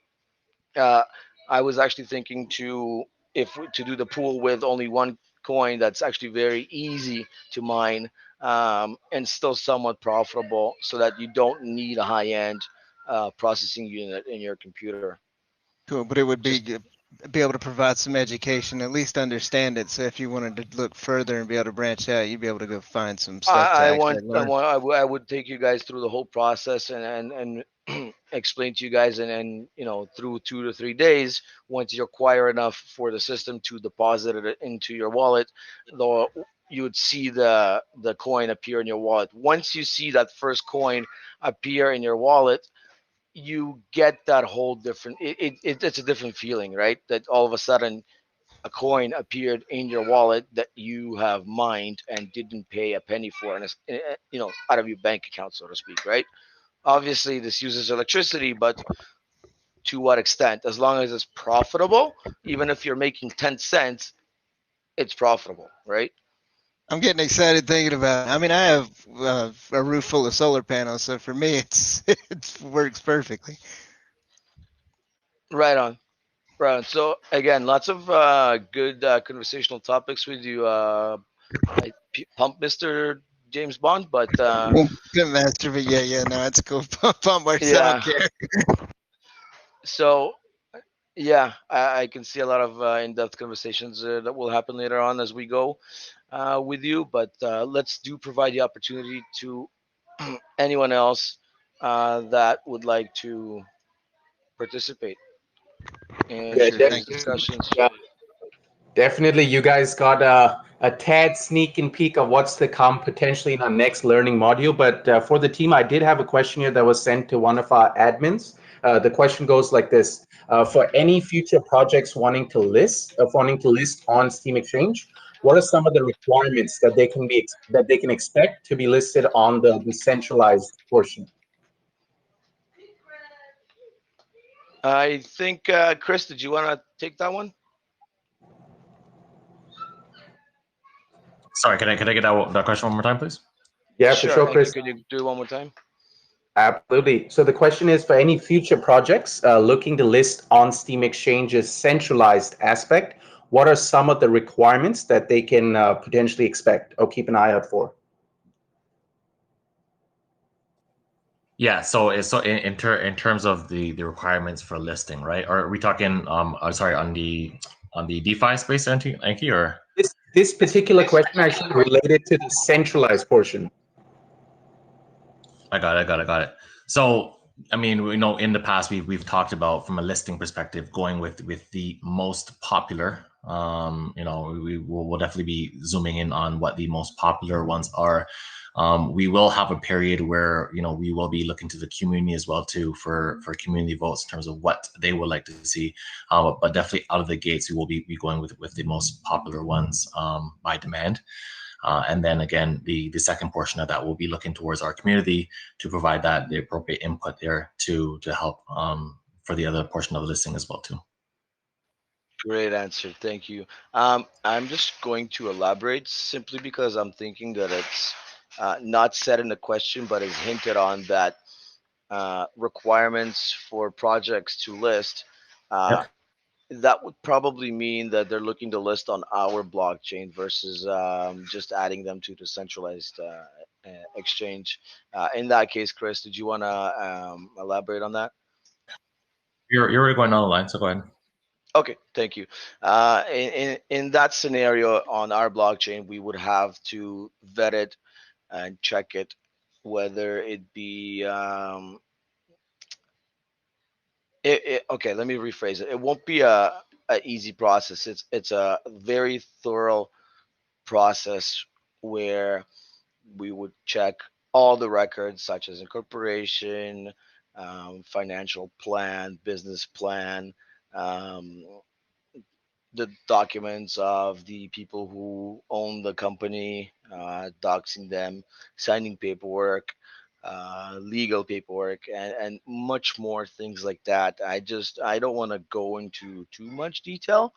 uh, I was actually thinking to do the pool with only one coin that's actually very easy to mine, and still somewhat profitable, so that you don't need a high end processing unit in your computer. cool, but it would Just be able to provide some education, at least understand it. So if you wanted to look further and be able to branch out, you'd be able to go find some stuff to I actually want I learn. want I would take you guys through the whole process, and explain to you guys, and through 2 to 3 days, once you acquire enough for the system to deposit it into your wallet, though you would see the coin appear in your wallet. Once you see that first coin appear in your wallet, you get that whole different it's a different feeling, right? That all of a sudden a coin appeared in your wallet that you have mined and didn't pay a penny for, and it's, out of your bank account, so to speak, right? Obviously, this uses electricity, but to what extent? As long as it's profitable, even if you're making 10 cents, it's profitable, right? I'm getting excited thinking about it. I mean, I have a roof full of solar panels, so for me, it works perfectly. Right on. Right on. So again, lots of good conversational topics with you, Pump Mr. James Bond. But Good master, but yeah, no, it's cool. Pump works. I don't yeah, care. so yeah, I can see a lot of in-depth conversations that will happen later on as we go with you. But let's do provide the opportunity to anyone else that would like to participate and Yeah, share views, Thank you so much. discussions. definitely. You guys got a tad sneak and peek of what's to come potentially in our next learning module. But for the team, I did have a question here that was sent to one of our admins. The question goes like this: for any future projects wanting to list on Steam Exchange, what are some of the requirements that they can expect to be listed on the decentralized portion? I think, Chris, did you want to take that one? Sorry, can I get that question one more time, please? Yeah, for Sure. sure, And Chris. can you do it one more time? Absolutely. So the question is for any future projects looking to list on Steam Exchange's centralized aspect, what are some of the requirements that they can potentially expect or keep an eye out for? Yeah, so in terms of the requirements for listing, right? Or are we talking sorry, on the DeFi space, Anki, or This particular question actually related to the centralized portion. I got it. So, I mean, we know in the past we've talked about from a listing perspective going with the most popular. We'll definitely be zooming in on what the most popular ones are. We will have a period where we will be looking to the community as well too for community votes in terms of what they would like to see. But definitely out of the gates, we will be going with the most popular ones by demand. And then again, the second portion of that will be looking towards our community to provide that the appropriate input there to help for the other portion of the listing as well too. Great answer. Thank you. I'm just going to elaborate simply because I'm thinking that it's not said in the question, but is hinted on that requirements for projects to list. Uh, Yep. that would probably mean that they're looking to list on our blockchain versus just adding them to the centralized exchange. In that case, Chris, did you want to elaborate on that? You're already going on the line, so go ahead. Okay, thank you. In that scenario on our blockchain, we would have to vet it and check it, whether it be okay. Let me rephrase it. It won't be a easy process. It's a very thorough process where we would check all the records, such as incorporation, financial plan, business plan. Um, the documents of the people who own the company, doxing them, signing paperwork, legal paperwork, and much more things like that. I don't want to go into too much detail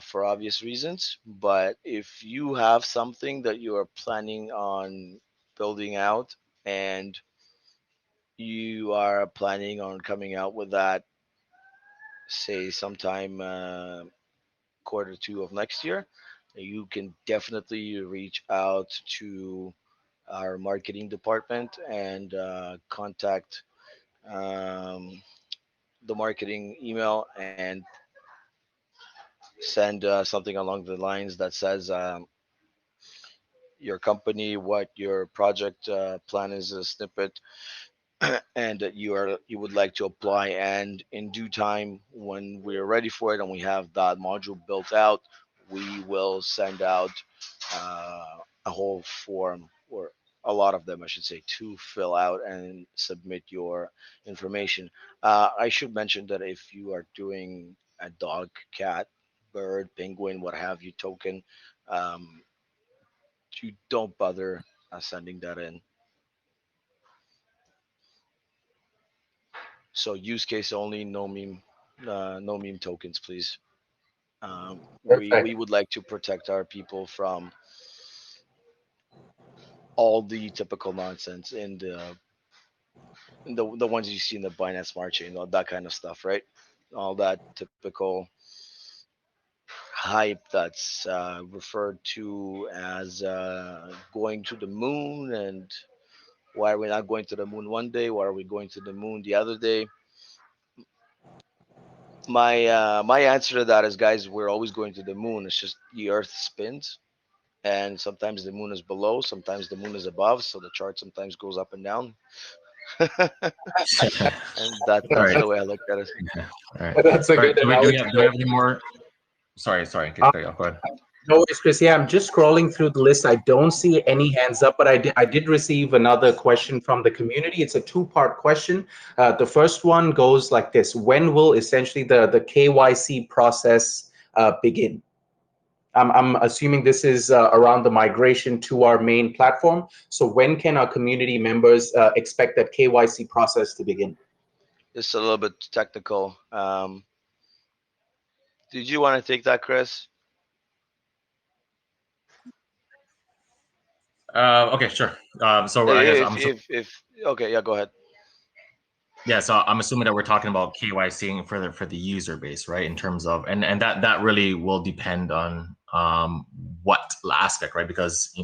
for obvious reasons, but if you have something that you are planning on building out and you are planning on coming out with that, say sometime quarter two of next year, you can definitely reach out to our marketing department and contact um, the marketing email and send something along the lines that says your company, what your project plan is, a snippet, and that you would like to apply. And in due time, when we're ready for it and we have that module built out, we will send out a whole form, or a lot of them I should say, to fill out and submit your information. I should mention that if you are doing a dog cat bird, penguin, what have you token, um, you don't bother sending that in. So use case only, no meme tokens, please. We Perfect. would like to protect our people from all the typical nonsense in the ones you see in the Binance Smart Chain, all that kind of stuff, right? All that typical hype that's referred to as going to the moon, and why are we not going to the moon one day? Why are we going to the moon the other day? My answer to that is, guys, we're always going to the moon. It's just the Earth spins, and sometimes the moon is below, sometimes the moon is above, so the chart sometimes goes up and down. And All that's right. the way I look at it. All right. That's a All right. good analogy. Do we have any more? Sorry. Uh, Go ahead. no worries, Chris. Yeah, I'm just scrolling through the list. I don't see any hands up, but I did receive another question from the community. It's a two-part question. The first one goes like this: when will essentially the KYC process begin? I'm assuming this is around the migration to our main platform. So when can our community members expect that KYC process to begin? It's a little bit technical. Did you want to take that, Chris? Okay, sure. So I guess If okay, yeah, go ahead. yeah. So I'm assuming that we're talking about KYCing for the user base, right? In terms of and that really will depend on what aspect, right? Because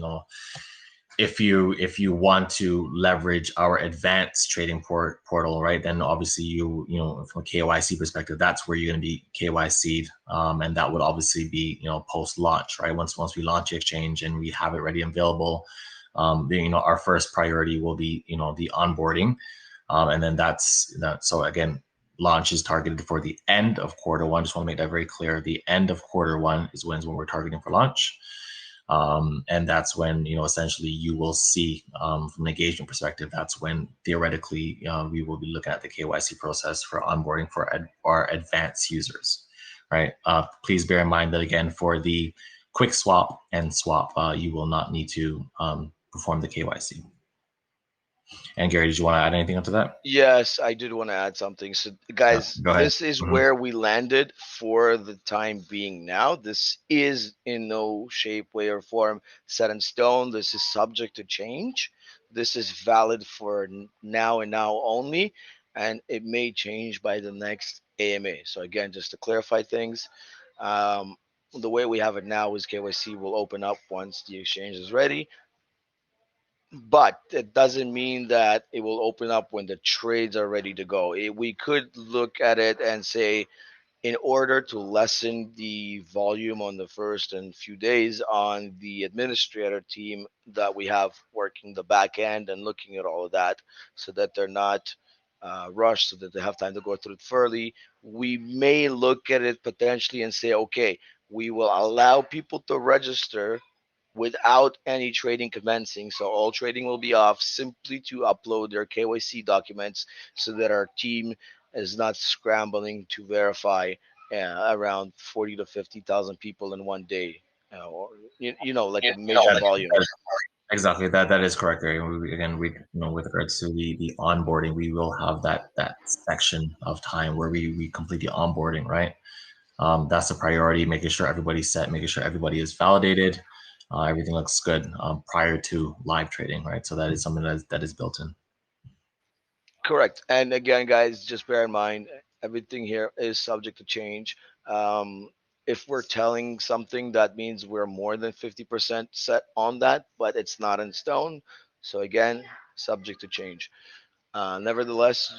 if you want to leverage our advanced trading portal, right, then obviously from a KYC perspective, that's where you're going to be KYC'd, and that would obviously be post launch, right? Once we launch the exchange and we have it ready and available, our first priority will be the onboarding, and then that's that. So again, launch is targeted for the end of quarter one. Just want to make that very clear. The end of quarter one is when we're targeting for launch. And that's when essentially you will see from an engagement perspective, that's when theoretically we will be looking at the KYC process for onboarding for our advanced users, right? Please bear in mind that again, for the quick swap and swap, you will not need to perform the KYC. And Gary, did you want to add anything onto that? Yes, I did want to add something. So, guys, Go ahead. this is where we landed for the time being now. This is in no shape, way, or form set in stone. This is subject to change. This is valid for now and now only, and it may change by the next AMA. So, again, just to clarify things, um, the way we have it now is KYC will open up once the exchange is ready, but it doesn't mean that it will open up when the trades are ready to go. We could look at it and say, in order to lessen the volume on the first and few days on the administrator team that we have working the back end and looking at all of that, so that they're not rushed, so that they have time to go through it thoroughly, we may look at it potentially and say, okay, we will allow people to register without any trading commencing. So all trading will be off, simply to upload their KYC documents, so that our team is not scrambling to verify around 40 to 50,000 people in one day, or like a major volume. Exactly. That is correct, Gary. Again, with regards to the onboarding, we will have that section of time where we complete the onboarding, right? That's the priority, making sure everybody's set, making sure everybody is validated, everything looks good prior to live trading, right? So that is something that is built in. Correct. And again, guys, just bear in mind, everything here is subject to change. If we're telling something, that means we're more than 50% set on that, but it's not in stone. So again, subject to change. Nevertheless,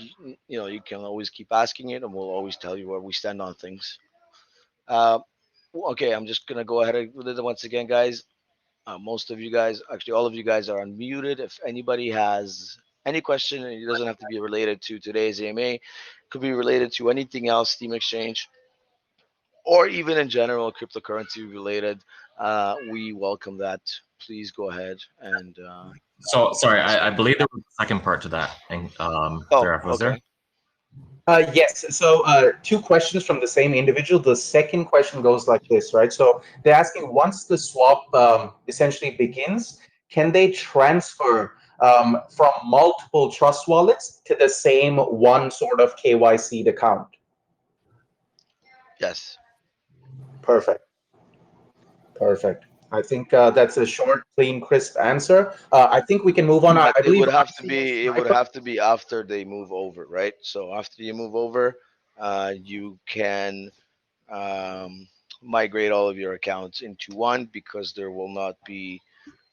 you can always keep asking it, and we'll always tell you where we stand on things. Uh, okay, I'm just gonna go ahead with it once again, guys. Most of you guys, actually all of you guys, are unmuted. If anybody has any question, and it doesn't have to be related to today's AMA, could be related to anything else, Steam Exchange, or even in general cryptocurrency related, we welcome that. Please go ahead and So sorry, ask I it. believe there was a second part to that. And Oh, Viraf, was okay. there? Yes. So, two questions from the same individual. The second question goes like this, right? So, they're asking once the swap essentially begins, can they transfer from multiple trust wallets to the same one sort of KYC account? Yes. Perfect. Perfect. I think that's a short, clean, crisp answer. I think we can move on. But I it believe would have to ICO be, it would Sniper. have to be after they move over, right? So after you move over, you can migrate all of your accounts into one because there will not be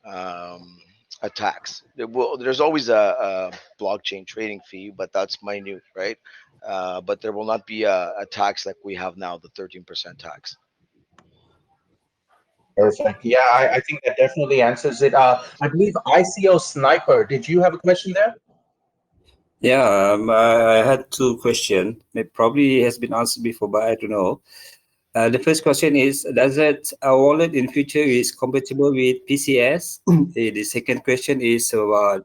um, a tax. There's always a blockchain trading fee, but that's minute, right? But there will not be a tax like we have now, the 13% tax. Perfect. Yeah, I think that definitely answers it. I believe ICO Sniper, did you have a question there? Yeah, I had two questions. It probably has been answered before, but I don't know. The first question is, does that a wallet in future is compatible with PCS? The second question is about,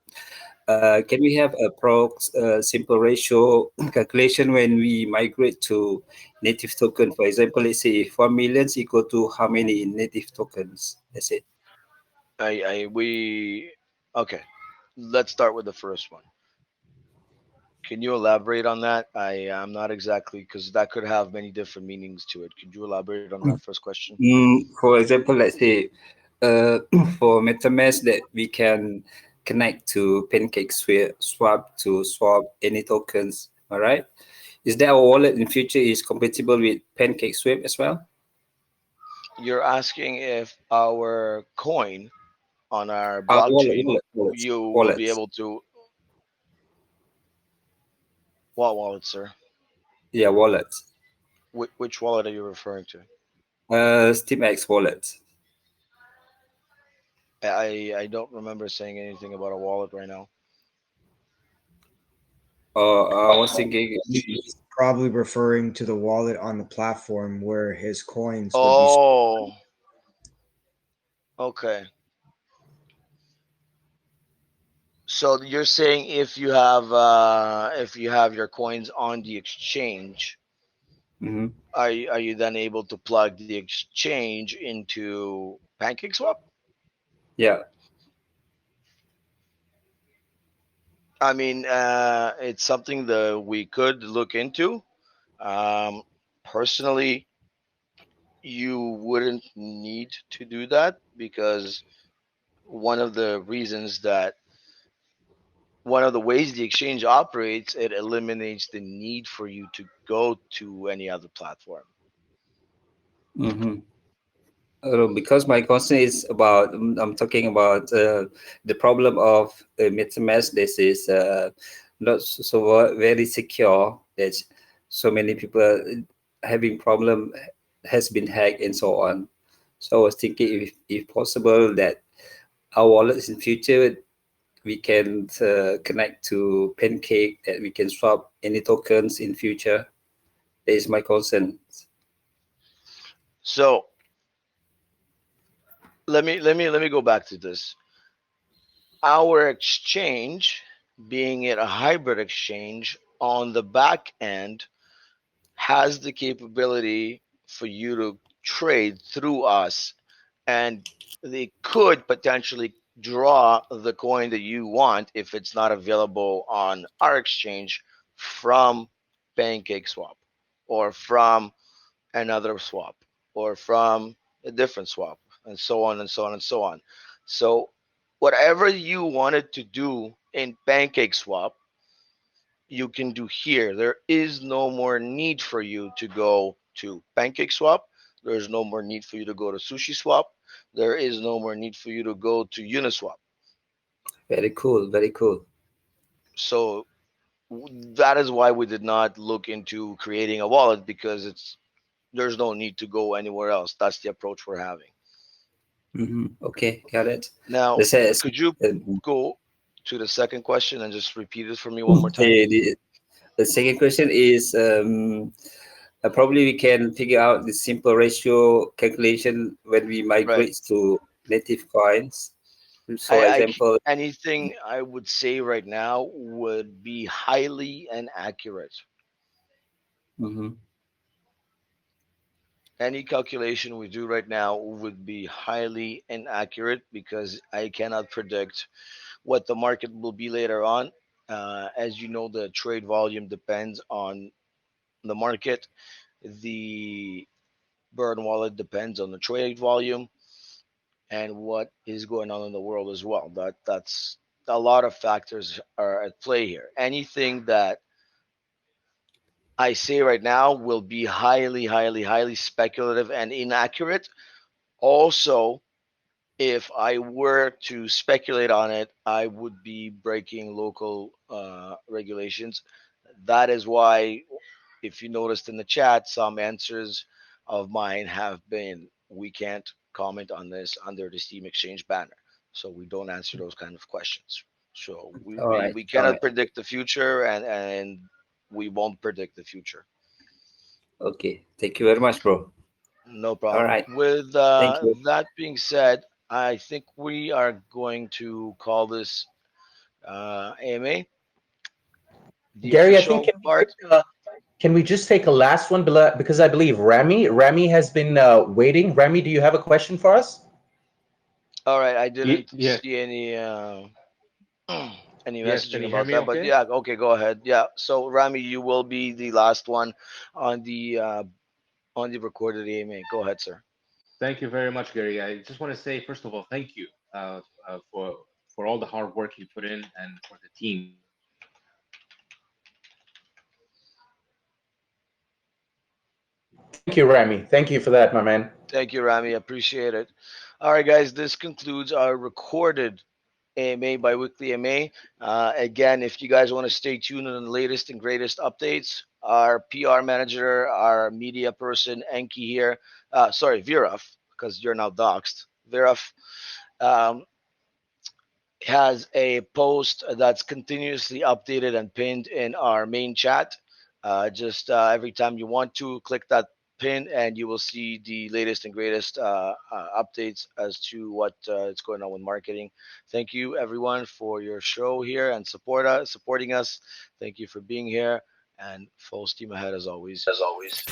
can we have a prox simple ratio calculation when we migrate to native token? For example, let's say if 1 million is equal to how many native tokens? That's it. We okay. Let's start with the first one. Can you elaborate on that? I'm not exactly because that could have many different meanings to it. Could you elaborate on that first question? For example, let's say uh, for MetaMask that we can connect to Swap to swap any tokens. All right. Is there a wallet in future is compatible with PancakeSwap as well? You're asking if our coin on our Wallet, blockchain, wallet, wallets, you will be wallets. able to. What wallet, sir? Yeah, wallets. Which wallet are you referring to? SteamX wallet. I don't remember saying anything about a wallet right now. I was thinking. He's probably referring to the wallet on the platform where his coins would be. Oh, okay. So you're saying if you have your coins on the exchange, Mhm. are you then able to plug the exchange into PancakeSwap? Yeah. I mean, it's something that we could look into. Um, Personally, you wouldn't need to do that because one of the reasons that one of the ways the exchange operates, it eliminates the need for you to go to any other platform. Mm-hmm. Because my concern is about, I'm talking about the problem of MetaMask. This is not very secure. There's so many people having problem, has been hacked and so on. So I was thinking if possible that our wallets in future we can connect to Pancake, that we can swap any tokens in future. That is my concern. So let me go back to this. Our exchange, being it a hybrid exchange, on the back end has the capability for you to trade through us, and they could potentially draw the coin that you want if it's not available on our exchange from PancakeSwap or from another swap or from a different swap, and so on and so on and so on. So whatever you wanted to do in PancakeSwap, you can do here. There is no more need for you to go to PancakeSwap. There's no more need for you to go to SushiSwap. There is no more need for you to go to Uniswap. Very cool. Very cool. So that is why we did not look into creating a wallet because there's no need to go anywhere else. That's the approach we're having. Okay, got it. Now, This says could you uh, go to the second question and just repeat it for me one more time? the second question is probably we can figure out the simple ratio calculation when we Right. migrate to native coins. So, I example, anything I would say right now would be highly inaccurate. Mm-hmm. Any calculation we do right now would be highly inaccurate because I cannot predict what the market will be later on. As you know, the trade volume depends on the market. The burn wallet depends on the trade volume and what is going on in the world as well. That's a lot of factors are at play here. Anything that I say right now will be highly, highly, highly speculative and inaccurate. Also, if I were to speculate on it, I would be breaking local regulations. That is why, if you noticed in the chat, some answers of mine have been we can't comment on this under the Steam Exchange banner. So we don't answer those kind of questions. So we, All we, right. we All cannot right. predict the future and we won't predict the future. Okay. Thank you very much, bro. No All problem. right. With Thank you. that being said, I think we are going to call this AMA, the Gary, I think official part. can we just take a last one because I believe Rami has been waiting. Rami, do you have a question for us? All right, I didn't Yes, see any any yes. Can messaging you hear about me that, but okay? yeah, okay, go ahead. Yeah, so Rami, you will be the last one on the recorded AMA. Go ahead, sir. Thank you very much, Gary. I just want to say, first of all, thank you for all the hard work you put in and for the team. Thank you, Rami. Thank you for that, my man. Thank you, Rami. Appreciate it. All right, guys, this concludes our recorded AMA by Weekly AMA. Again, if you guys want to stay tuned on the latest and greatest updates, our PR manager, our media person, Enki here, sorry, Viraf, because you're now doxxed. Viraf um, has a post that's continuously updated and pinned in our main chat. Just every time you want to click that pin, and you will see the latest and greatest updates as to what is going on with marketing. Thank you, everyone, for your show here and supporting us. Thank you for being here, and full steam ahead as always. As always.